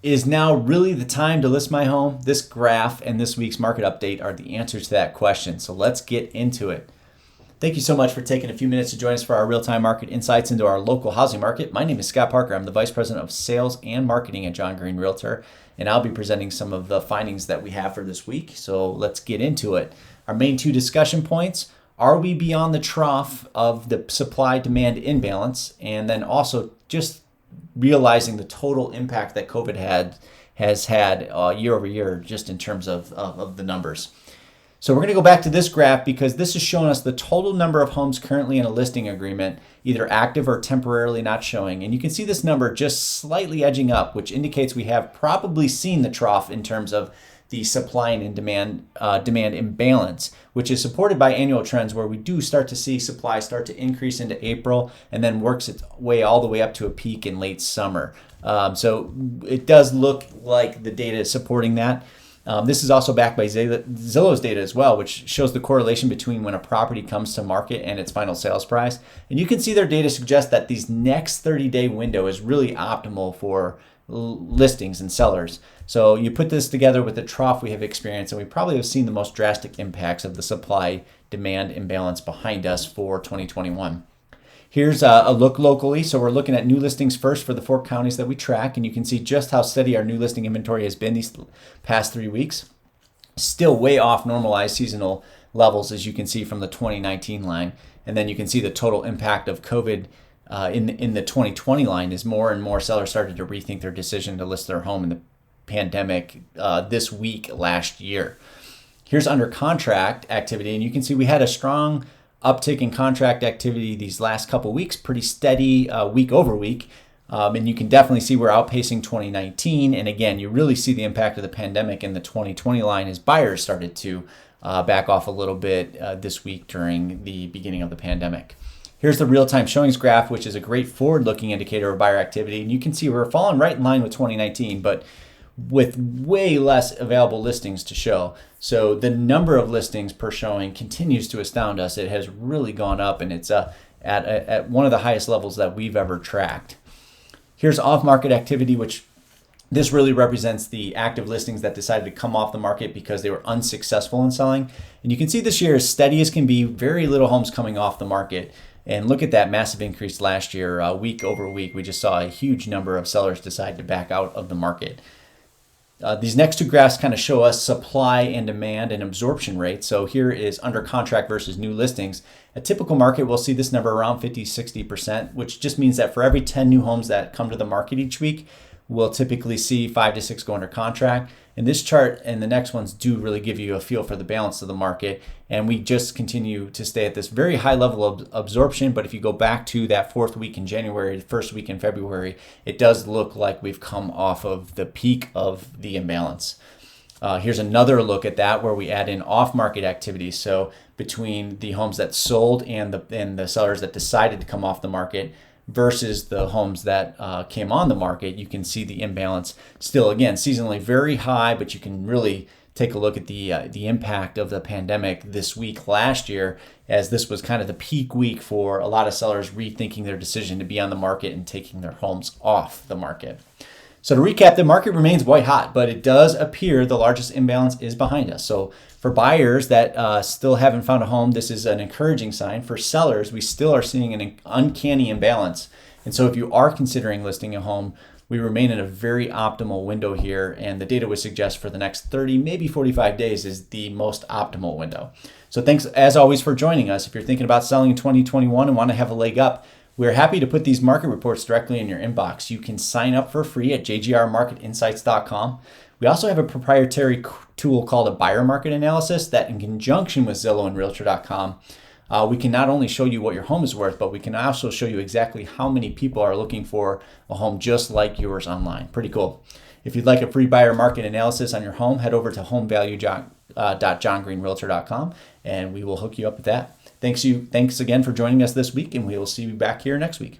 Is now really the time to list my home? This graph and this week's market update are the answers to that question. So let's get into it. Thank you so much for taking a few minutes to join us for our real-time market insights into our local housing market. My name is Scott Parker. I'm the Vice President of Sales and Marketing at John Greene Realtor, and I'll be presenting some of the findings that we have for this week. So let's get into it. Our main two discussion points: are we beyond the trough of the supply-demand imbalance? And then also just realizing the total impact that COVID has had year over year, just in terms of the numbers. So we're going to go back to this graph because this is showing us the total number of homes currently in a listing agreement, either active or temporarily not showing. And you can see this number just slightly edging up, which indicates we have probably seen the trough in terms of the supply and demand imbalance, which is supported by annual trends where we do start to see supply start to increase into April and then works its way all the way up to a peak in late summer. So it does look like the data is supporting that. This is also backed by Zillow's data as well, which shows the correlation between when a property comes to market and its final sales price. And you can see their data suggests that these next 30-day window is really optimal for listings and sellers. So you put this together with the trough we have experienced, and we probably have seen the most drastic impacts of the supply-demand imbalance behind us for 2021. Here's a look locally. So we're looking at new listings first for the 4 counties that we track, and you can see just how steady our new listing inventory has been these past 3 weeks. Still way off normalized seasonal levels, as you can see from the 2019 line. And then you can see the total impact of COVID in the 2020 line as more and more sellers started to rethink their decision to list their home in the pandemic this week last year. Here's under contract activity, and you can see we had a strong uptick in contract activity these last couple weeks, pretty steady week over week. And you can definitely see we're outpacing 2019. And again, you really see the impact of the pandemic in the 2020 line as buyers started to back off a little bit this week during the beginning of the pandemic. Here's the real-time showings graph, which is a great forward-looking indicator of buyer activity. And you can see we're falling right in line with 2019, but with way less available listings to show. So the number of listings per showing continues to astound us. It has really gone up, and it's at one of the highest levels that we've ever tracked. Here's off-market activity, which this really represents the active listings that decided to come off the market because they were unsuccessful in selling. And you can see this year, as steady as can be, very little homes coming off the market. And look at that massive increase last year, week over week. We just saw a huge number of sellers decide to back out of the market. These next two graphs kind of show us supply and demand and absorption rate. So here is under contract versus new listings. A typical market will see this number around 50-60%, which just means that for every 10 new homes that come to the market each week, we'll typically see 5 to 6 go under contract. And this chart and the next ones do really give you a feel for the balance of the market. And we just continue to stay at this very high level of absorption. But if you go back to that 4th week in January, the 1st week in February, it does look like we've come off of the peak of the imbalance. Here's another look at that where we add in off-market activity. So between the homes that sold and the sellers that decided to come off the market versus the homes that came on the market, you can see the imbalance still, again, seasonally very high, but you can really take a look at the impact of the pandemic this week last year, as this was kind of the peak week for a lot of sellers rethinking their decision to be on the market and taking their homes off the market. So to recap, the market remains white hot, but it does appear the largest imbalance is behind us. So for buyers that still haven't found a home, this is an encouraging sign. For sellers, we still are seeing an uncanny imbalance. And so if you are considering listing a home, we remain in a very optimal window here, and the data would suggest for the next 30, maybe 45 days is the most optimal window. So thanks, as always, for joining us. If you're thinking about selling in 2021 and want to have a leg up, we're happy to put these market reports directly in your inbox. You can sign up for free at jgrmarketinsights.com. We also have a proprietary tool called a buyer market analysis that, in conjunction with Zillow and Realtor.com, we can not only show you what your home is worth, but we can also show you exactly how many people are looking for a home just like yours online. Pretty cool. If you'd like a free buyer market analysis on your home, head over to homevalue.johngreenrealtor.com and we will hook you up with that. Thanks again for joining us this week, and we will see you back here next week.